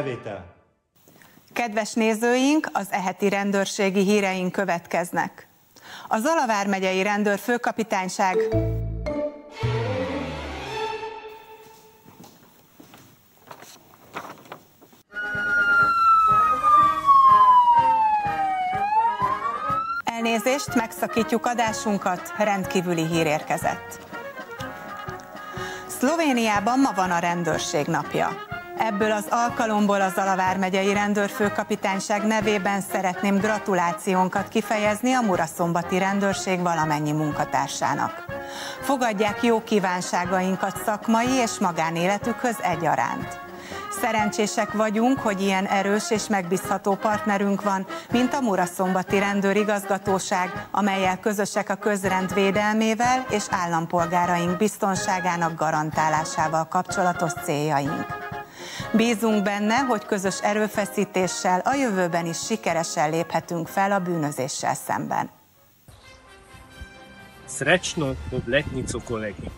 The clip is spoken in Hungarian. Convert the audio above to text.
Felvétel. Kedves nézőink, az eheti rendőrségi híreink következnek. A Zalavár megyei rendőrfőkapitányság elnézést, megszakítjuk adásunkat, rendkívüli hír érkezett. Szlovéniában ma van a rendőrség napja. Ebből az alkalomból a Zalavár megyei rendőrfőkapitányság nevében szeretném gratulációnkat kifejezni a muraszombati rendőrség valamennyi munkatársának. Fogadják jó kívánságainkat szakmai és magánéletükhöz egyaránt. Szerencsések vagyunk, hogy ilyen erős és megbízható partnerünk van, mint a Muraszombati Rendőrigazgatóság, amellyel közösek a közrend védelmével és állampolgáraink biztonságának garantálásával kapcsolatos céljaink. Bízunk benne, hogy közös erőfeszítéssel a jövőben is sikeresen léphetünk fel a bűnözéssel szemben. Srećno do obletnico kolegi.